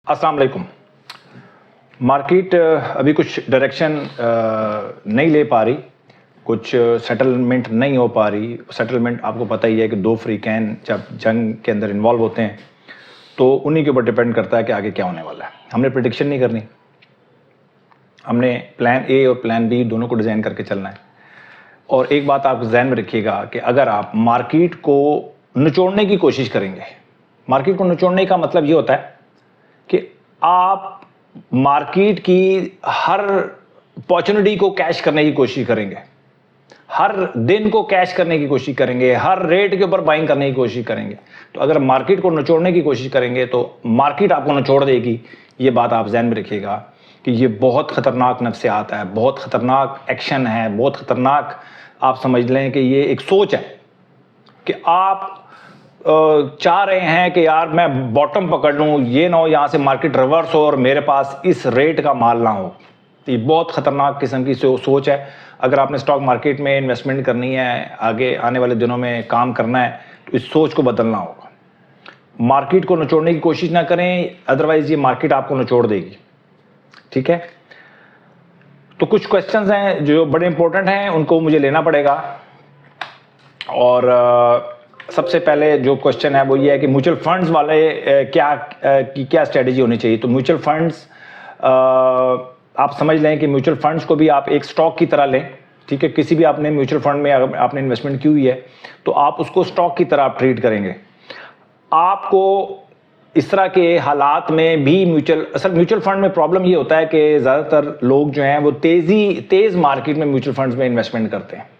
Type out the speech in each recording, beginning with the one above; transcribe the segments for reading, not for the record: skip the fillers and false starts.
अस्सलाम वालेकुम। मार्केट अभी कुछ डायरेक्शन नहीं ले पा रही, कुछ सेटलमेंट नहीं हो पा रही। सेटलमेंट आपको पता ही है कि दो फ्री कैन जब जंग के अंदर इन्वॉल्व होते हैं तो उन्हीं के ऊपर डिपेंड करता है कि आगे क्या होने वाला है। हमने प्रेडिक्शन नहीं करनी, हमने प्लान ए और प्लान बी दोनों को डिज़ाइन करके चलना है। और एक बात आप जहन में रखिएगा कि अगर आप मार्केट को निचोड़ने की कोशिश करेंगे, मार्केट को निचोड़ने का मतलब ये होता है कि आप मार्केट की हर अपॉर्चुनिटी को कैश करने की कोशिश करेंगे, हर दिन को कैश करने की कोशिश करेंगे, हर रेट के ऊपर बाइंग करने की कोशिश करेंगे। तो अगर मार्केट को निचोड़ने की कोशिश करेंगे तो मार्केट आपको निचोड़ देगी। ये बात आप ज़हन में रखिएगा कि ये बहुत ख़तरनाक नफ्सियात है, बहुत ख़तरनाक एक्शन है, बहुत ख़तरनाक आप समझ लें कि ये एक सोच है कि आप चाह रहे हैं कि यार मैं बॉटम पकड़ लूँ, ये ना हो यहाँ से मार्केट रिवर्स हो और मेरे पास इस रेट का माल ना हो। तो ये बहुत ख़तरनाक किस्म की सोच है। अगर आपने स्टॉक मार्केट में इन्वेस्टमेंट करनी है, आगे आने वाले दिनों में काम करना है, तो इस सोच को बदलना होगा। मार्केट को निचोड़ने की कोशिश ना करें, अदरवाइज़ ये मार्केट आपको निचोड़ देगी। ठीक है, तो कुछ क्वेश्चंस हैं जो बड़े इंपॉर्टेंट हैं, उनको मुझे लेना पड़ेगा। और सबसे पहले जो क्वेश्चन है वो ये है कि म्यूचुअल फंड्स वाले क्या स्ट्रेटजी होनी चाहिए। तो म्यूचुअल फंड्स आप समझ लें कि म्यूचुअल फंड्स को भी आप एक स्टॉक की तरह लें। ठीक है, किसी भी आपने म्यूचुअल फंड में अगर आपने इन्वेस्टमेंट की हुई है तो आप उसको स्टॉक की तरह आप ट्रीट करेंगे। आपको इस तरह के हालात में भी म्यूचुअल फंड में प्रॉब्लम ये होता है कि ज़्यादातर लोग जो हैं वो तेज़ मार्केट में म्यूचुअल फंड्स में इन्वेस्टमेंट करते हैं।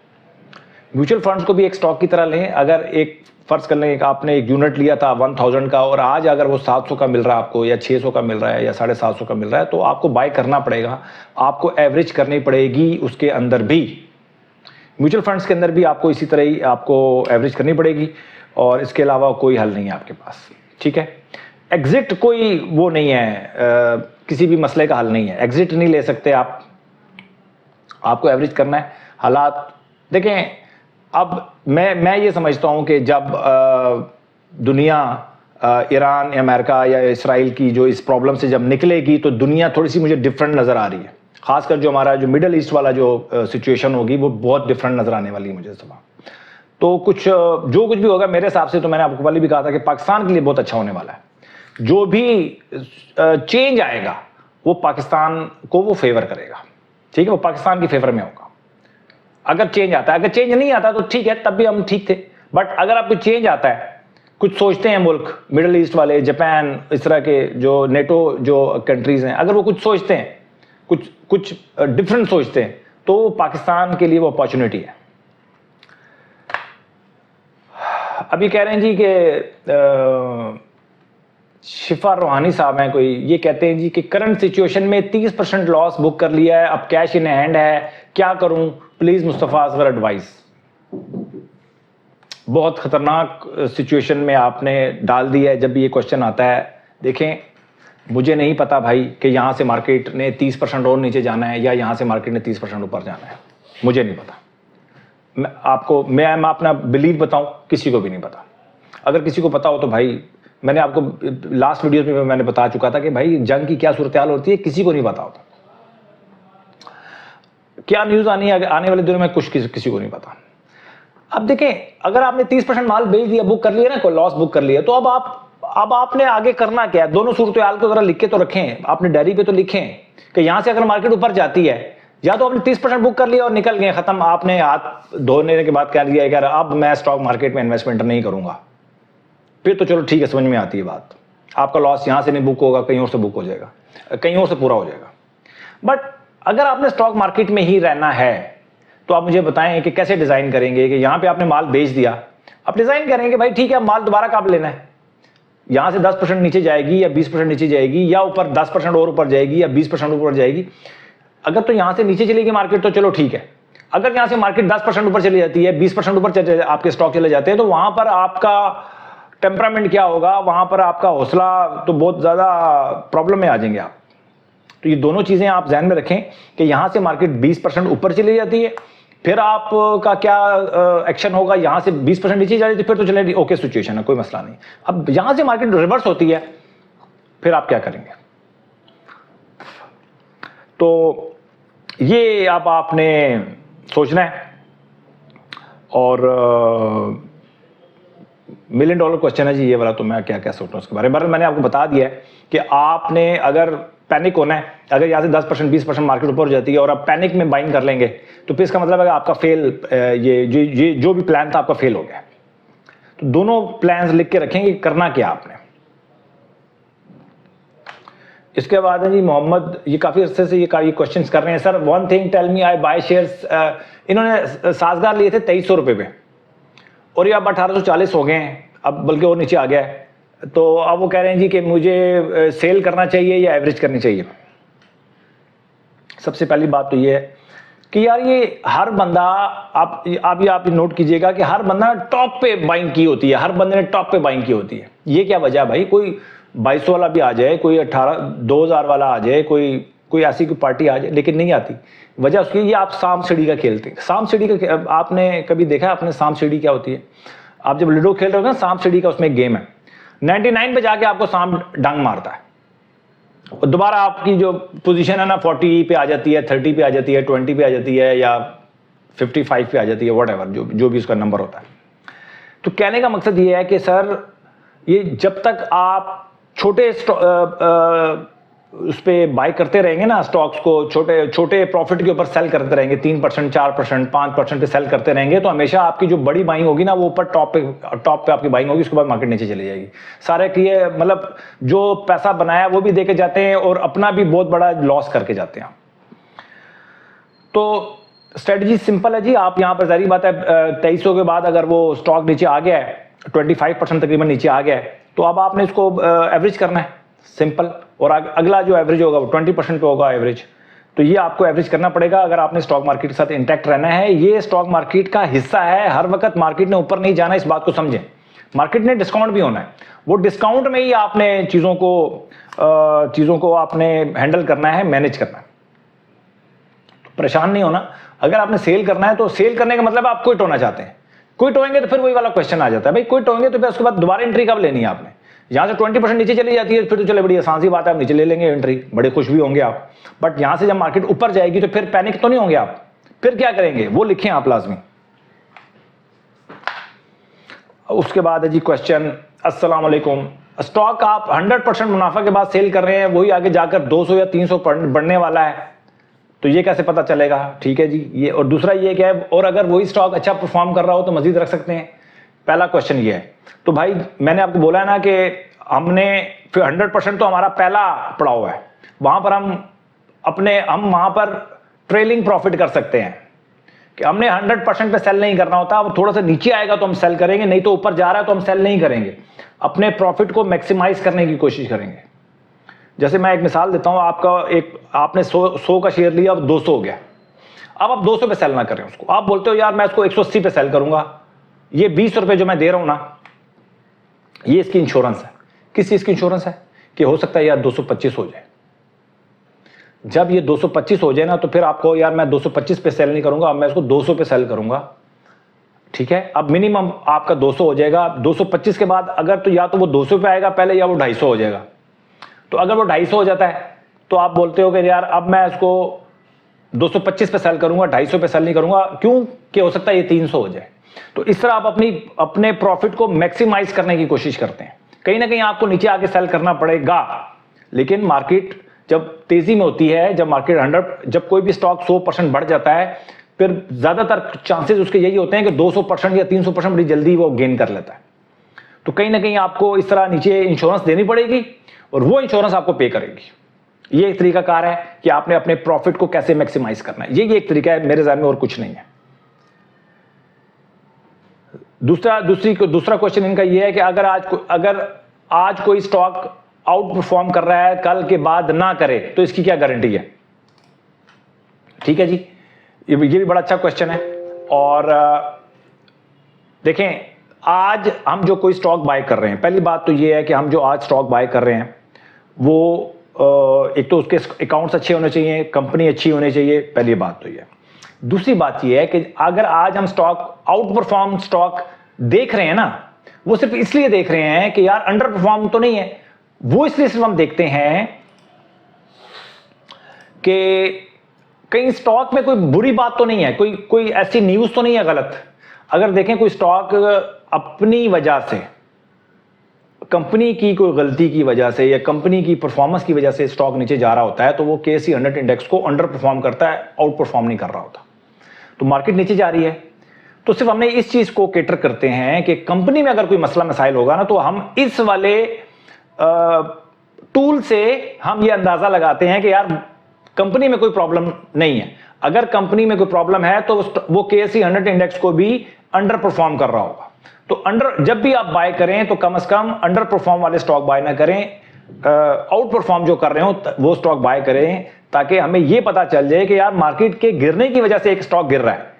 म्यूचुअल फंड्स को भी एक स्टॉक की तरह लें। अगर एक फर्ज कर लें कि आपने एक यूनिट लिया था 1000 का और आज अगर वो 700 का मिल रहा है आपको, या 600 का मिल रहा है, या 750 का मिल रहा है, तो आपको बाय करना पड़ेगा। आपको एवरेज करनी पड़ेगी उसके अंदर भी, म्यूचुअल फंड्स के अंदर भी आपको इसी तरह ही आपको एवरेज करनी पड़ेगी। और इसके अलावा कोई हल नहीं है आपके पास। ठीक है, एग्जिट कोई वो नहीं है, किसी भी मसले का हल नहीं है। एग्जिट नहीं ले सकते आप, आपको एवरेज करना है। हालात देखें, अब मैं ये समझता हूँ कि जब दुनिया ईरान, अमेरिका या इसराइल की जो इस प्रॉब्लम से जब निकलेगी तो दुनिया थोड़ी सी मुझे डिफरेंट नज़र आ रही है। खासकर जो हमारा जो मिडल ईस्ट वाला जो सिचुएशन होगी वो बहुत डिफरेंट नज़र आने वाली है मुझे सब। तो जो कुछ भी होगा मेरे हिसाब से, तो मैंने आपको पहले भी कहा था कि पाकिस्तान के लिए बहुत अच्छा होने वाला है। जो भी चेंज आएगा वो पाकिस्तान को वो फेवर करेगा। ठीक है, वो पाकिस्तान की फेवर में होगा अगर चेंज आता है। अगर चेंज नहीं आता तो ठीक है, तब भी हम ठीक थे। बट अगर आपको चेंज आता है, कुछ सोचते हैं मुल्क मिडिल ईस्ट वाले, जापान, इस तरह के जो नेटो जो कंट्रीज हैं, अगर वो कुछ सोचते हैं, कुछ डिफरेंट सोचते हैं, तो पाकिस्तान के लिए वो अपॉर्चुनिटी है। अभी कह रहे हैं जी कि शिफा रोहानी साहब हैं कोई, ये कहते हैं जी कि करंट सिचुएशन में 30% लॉस बुक कर लिया है, अब कैश इन हैंड है, क्या करूं, प्लीज मुस्तफा असगर एडवाइस। बहुत खतरनाक सिचुएशन में आपने डाल दिया है जब भी ये क्वेश्चन आता है। देखें, मुझे नहीं पता भाई कि यहां से मार्केट ने 30% और नीचे जाना है या यहां से मार्केट ने 30% ऊपर जाना है, मुझे नहीं पता। मैं अपना बिलीव बताऊं, किसी को भी नहीं पता। अगर किसी को पता हो तो भाई, मैंने आपको लास्ट वीडियो में मैंने बता चुका था कि भाई जंग की क्या सूरत हाल होती है किसी को नहीं पता होता, क्या न्यूज़ आने वाले दिनों में कुछ किसी को नहीं पता। अब देखें, अगर आपने 30% माल बेच दिया, बुक कर लिया ना, कोई लॉस बुक कर लिया, तो अब आपने आगे करना क्या है। दोनों सूरत हाल को जरा लिख के तो रखें, आपने डायरी पे तो लिखें कि यहां से अगर मार्केट ऊपर जाती है, या तो आपने 30% बुक कर लिया और निकल गए, खत्म। आपने हाथ धोने के बाद कह दिया कि अब मैं स्टॉक मार्केट में इन्वेस्टमेंट नहीं करूंगा, फिर तो चलो ठीक है, समझ में आती है बात। आपका लॉस यहां से नहीं बुक होगा, कहीं और से बुक हो जाएगा, कहीं और से पूरा हो जाएगा। बट अगर आपने स्टॉक मार्केट में ही रहना है तो आप मुझे बताएं कि कैसे डिजाइन करेंगे। कि यहां पे आपने माल बेच दिया, आप डिजाइन करेंगे भाई ठीक है, माल दोबारा कब लेना है, यहां से 10% नीचे जाएगी या 20% नीचे जाएगी, या ऊपर 10% और ऊपर जाएगी या 20% ऊपर जाएगी। अगर तो यहां से नीचे चलेगी मार्केट तो चलो ठीक है। अगर यहां से मार्केट 10% ऊपर चली जाती है, 20% ऊपर आपके स्टॉक चले जाते हैं, तो वहां पर आपका टेम्परामेंट क्या होगा, वहां पर आपका हौसला तो बहुत ज्यादा प्रॉब्लम में आ जाएंगे आप। तो ये दोनों चीजें आप ध्यान में रखें कि यहां से मार्केट 20% ऊपर चली जाती है, फिर आपका क्या एक्शन होगा। यहां से 20% नीचे जा रही थी, फिर तो चले ओके सिचुएशन है, कोई मसला नहीं। अब यहां से मार्केट रिवर्स होती है फिर आप क्या करेंगे? तो ये अब आपने सोचना है। और $1 मिलियन क्वेश्चन है जी ये वाला, तो मैं क्या क्या सोचूं उसके बारे में। मैंने आपको बता दिया है कि आपने अगर पैनिक होना है, अगर यहाँ से 10% 20% मार्केट ऊपर हो जाती है और आप पैनिक में बाइंग कर लेंगे, तो फिर इसका मतलब है कि आपका फेल, ये जो भी प्लान था आपका फेल हो गया। तो दोनों प्लान्स लिख के रखेंगे करना क्या आपने। इसके बाद है जी मोहम्मद, ये काफी अरसे से ये क्वेश्चंस कर रहे हैं, sir one thing tell me I buy shares. इन्होंने साजगार लिए थे 2300 रुपए पे और ये अब 1840 हो गए हैं, अब बल्कि और नीचे आ गया है। तो अब वो कह रहे हैं जी कि मुझे सेल करना चाहिए या एवरेज करनी चाहिए। सबसे पहली बात तो ये है कि यार ये हर बंदा, आप नोट कीजिएगा कि हर बंदा टॉप पे बाइंग की होती है, हर बंदे ने टॉप पे बाइंग की होती है। ये क्या वजह है भाई? कोई 2200 वाला भी आ जाए, कोई 2000 वाला आ जाए, कोई ऐसी कोई पार्टी आ जाए, लेकिन नहीं आती। वजह उसकी ये आप सांप सीढ़ी का खेलते हैं। सांप सीढ़ी का आपने कभी देखा है? आपने सांप सीढ़ी क्या होती है? आप जब लूडो खेल रहे हो ना, सांप सीढ़ी का उसमें एक गेम है। 99 पे जाके आपको सांप डंग मारता है और दोबारा आपकी जो पोजीशन है ना 40 पे आ जाती है, 30 पे आ जाती है, 20 पे आ जाती है, या 55 पे आ जाती है, व्हाटएवर जो भी उसका नंबर होता है। तो कहने का मकसद ये है कि सर ये जब तक आप छोटे उस पे बाय करते रहेंगे ना, स्टॉक्स को छोटे छोटे प्रॉफिट के ऊपर सेल करते रहेंगे, 3%, 4%, 5% पे सेल करते रहेंगे, तो हमेशा आपकी जो बड़ी बाइंग होगी ना वो ऊपर टॉप पे आपकी बाइंग होगी, उसके बाद मार्केट नीचे चली जाएगी। सारे किए मतलब जो पैसा बनाया वो भी देके जाते हैं और अपना भी बहुत बड़ा लॉस करके जाते हैं। तो स्ट्रेटजी सिंपल है जी। आप यहाँ पर जारी बात है 2300 के बाद अगर वो स्टॉक नीचे आ गया है, 25% तकरीबन नीचे आ गया है, तो अब आपने इसको एवरेज करना है, सिंपल। और अगला जो एवरेज होगा वो 20% पे होगा एवरेज। तो ये आपको एवरेज करना पड़ेगा अगर आपने स्टॉक मार्केट के साथ इंटैक्ट रहना है। ये स्टॉक मार्केट का हिस्सा है, हर वक्त मार्केट ने ऊपर नहीं जाना, इस बात को समझें। मार्केट ने डिस्काउंट भी होना है, वो डिस्काउंट में ही आपने चीजों को आपने हैंडल करना है, मैनेज करना है। परेशान नहीं होना। अगर आपने सेल करना है तो सेल करने का मतलब आप क्विट होना चाहते हैं। क्विट होंगे तो फिर वही वाला क्वेश्चन आ जाता है, भाई क्विट होंगे तो फिर उसके बाद दोबारा एंट्री कब लेनी है आपने? यहां से 20% नीचे चली जाती है फिर तो चले बड़ी आसान सी बात है, आप नीचे ले लेंगे एंट्री, बड़े खुश भी होंगे आप। बट यहां से जब मार्केट ऊपर जाएगी तो फिर पैनिक तो नहीं होंगे आप? फिर क्या करेंगे वो लिखें आप लाजमी। उसके बाद है जी क्वेश्चन, अस्सलाम वालेकुम, स्टॉक आप 100% मुनाफा के बाद सेल कर रहे हैं, वही आगे जाकर 200 या 300 बढ़ने वाला है, तो ये कैसे पता चलेगा? ठीक है जी ये। और दूसरा ये क्या है, और अगर वही स्टॉक अच्छा परफॉर्म कर रहा हो तो मजीद रख सकते हैं। पहला क्वेश्चन ये है। तो भाई मैंने आपको बोला है ना कि हमने 100% तो हमारा पहला पड़ा हुआ है, वहां पर हम वहां पर ट्रेलिंग प्रॉफिट कर सकते हैं कि हमने 100% पे सेल नहीं करना होता। अब थोड़ा सा नीचे आएगा तो हम सेल करेंगे, नहीं तो ऊपर जा रहा है तो हम सेल नहीं करेंगे, अपने प्रॉफिट को मैक्सिमाइज करने की कोशिश करेंगे। जैसे मैं एक मिसाल देता हूं, आपने 100 का शेयर लिया, अब 200 हो गया, अब आप 200 पे सेल ना करें उसको। आप बोलते हो यार मैं इसको 180 पे सेल करूंगा, ये 20 रुपए जो मैं दे रहा हूं ना, ये इसकी इंश्योरेंस है। किस चीज की इंश्योरेंस है? कि हो सकता है यार 225 हो जाए। जब ये 225 हो जाए ना, तो फिर आपको यार मैं 225 पे सेल नहीं करूंगा, अब मैं इसको 200 पे सेल करूंगा। ठीक है, अब मिनिमम आपका 200 हो जाएगा। 225 के बाद अगर तो या तो वो 200 पे आएगा पहले, या वो 250 हो जाएगा। तो अगर वो 250 हो जाता है तो आप बोलते हो कि यार अब मैं इसको 225 पे सेल करूंगा, 250 पे सेल नहीं करूंगा, क्यों? कि हो सकता है ये 300 हो जाए। तो इस तरह आप अपने प्रॉफिट को मैक्सिमाइज करने की कोशिश करते हैं। कहीं ना कहीं आपको नीचे आके सेल करना पड़ेगा, लेकिन मार्केट जब तेजी में होती है, जब कोई भी स्टॉक 100% बढ़ जाता है, फिर ज्यादातर चांसेस उसके यही होते हैं कि 200% या 300% बड़ी जल्दी वो गेन कर लेता है। तो कहीं ना कहीं आपको इस तरह नीचे इंश्योरेंस देनी पड़ेगी और वो इंश्योरेंस आपको पे करेगी। ये एक तरीका कार है कि आपने अपने प्रॉफिट को कैसे मैक्सिमाइज करना है। ये एक तरीका है मेरे ज़हन में, और कुछ नहीं है। दूसरा क्वेश्चन इनका ये है कि अगर आज कोई स्टॉक आउट परफॉर्म कर रहा है, कल के बाद ना करे, तो इसकी क्या गारंटी है? ठीक है जी, ये भी बड़ा अच्छा क्वेश्चन है। और देखें, आज हम जो कोई स्टॉक बाय कर रहे हैं, पहली बात तो ये है कि हम जो आज स्टॉक बाय कर रहे हैं वो एक तो उसके अकाउंट्स अच्छे होने चाहिए, कंपनी अच्छी होनी चाहिए, पहली बात तो ये। दूसरी बात ये है कि अगर आज हम आउट परफॉर्म स्टॉक देख रहे हैं ना, वो सिर्फ इसलिए देख रहे हैं कि यार अंडर परफॉर्म तो नहीं है, वो इसलिए सिर्फ हम देखते हैं कि कहीं स्टॉक में कोई बुरी बात तो नहीं है, कोई ऐसी न्यूज तो नहीं है गलत। अगर देखें कोई स्टॉक अपनी वजह से, कंपनी की कोई गलती की वजह से या कंपनी की परफॉर्मेंस की वजह से स्टॉक नीचे जा रहा होता है, तो वो KSE 100 इंडेक्स को अंडर परफॉर्म करता है, आउट परफॉर्म नहीं कर रहा होता। तो मार्केट नीचे जा रही है, तो सिर्फ हमने इस चीज को केटर करते हैं कि कंपनी में अगर कोई मसला मसाइल होगा ना, तो हम इस वाले टूल से हम ये अंदाजा लगाते हैं कि यार कंपनी में कोई प्रॉब्लम नहीं है। अगर कंपनी में कोई प्रॉब्लम है तो वो KSE 100 इंडेक्स को भी अंडर परफॉर्म कर रहा होगा। तो जब भी आप बाय करें तो कम से कम अंडर परफॉर्म वाले स्टॉक बाय ना करें, आउट परफॉर्म जो कर रहे हो वो स्टॉक बाय करें, ताकि हमें यह पता चल जाए कि यार मार्केट के गिरने की वजह से एक स्टॉक गिर रहा है,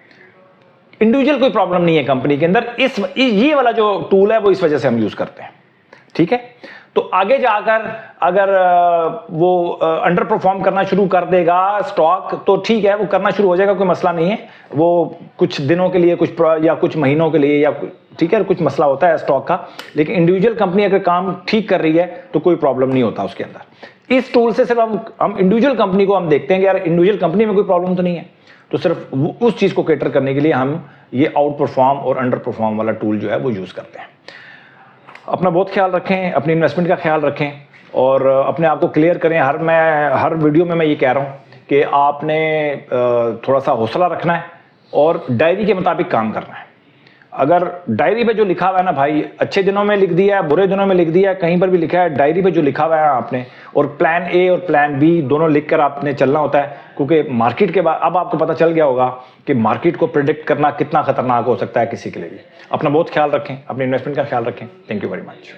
इंडिविजुअल कोई प्रॉब्लम नहीं है कंपनी के अंदर। ये वाला जो टूल है वो इस वजह से हम यूज करते हैं, ठीक है। तो आगे जाकर अगर वो अंडर परफॉर्म करना शुरू कर देगा स्टॉक, तो ठीक है, वो करना शुरू हो जाएगा, कोई मसला नहीं है। वो कुछ दिनों के लिए या कुछ महीनों के लिए, या ठीक है, कुछ मसला होता है स्टॉक का, लेकिन इंडिविजुअल कंपनी अगर काम ठीक कर रही है तो कोई प्रॉब्लम नहीं होता उसके अंदर। इस टूल से सिर्फ हम इंडिविजुअल कंपनी को हम देखते हैं कि यार इंडिविजुअल कंपनी में कोई प्रॉब्लम तो नहीं है, तो सिर्फ उस चीज को कैटर करने के लिए हम ये आउट परफॉर्म और अंडर परफॉर्म वाला टूल जो है वो यूज करते हैं। अपना बहुत ख्याल रखें, अपनी इन्वेस्टमेंट का ख्याल रखें और अपने आप को क्लियर करें। हर वीडियो में मैं ये कह रहा हूँ कि आपने थोड़ा सा हौसला रखना है और डायरी के मुताबिक काम करना है। अगर डायरी पे जो लिखा हुआ है ना भाई, अच्छे दिनों में लिख दिया है, बुरे दिनों में लिख दिया है, कहीं पर भी लिखा है, डायरी पे जो लिखा हुआ है आपने, और प्लान ए और प्लान बी दोनों लिखकर आपने चलना होता है। क्योंकि मार्केट के बाद अब आपको पता चल गया होगा कि मार्केट को प्रिडिक्ट करना कितना खतरनाक हो सकता है किसी के लिए भी। अपना बहुत ख्याल रखें, अपनी इन्वेस्टमेंट का ख्याल रखें। Thank you very much.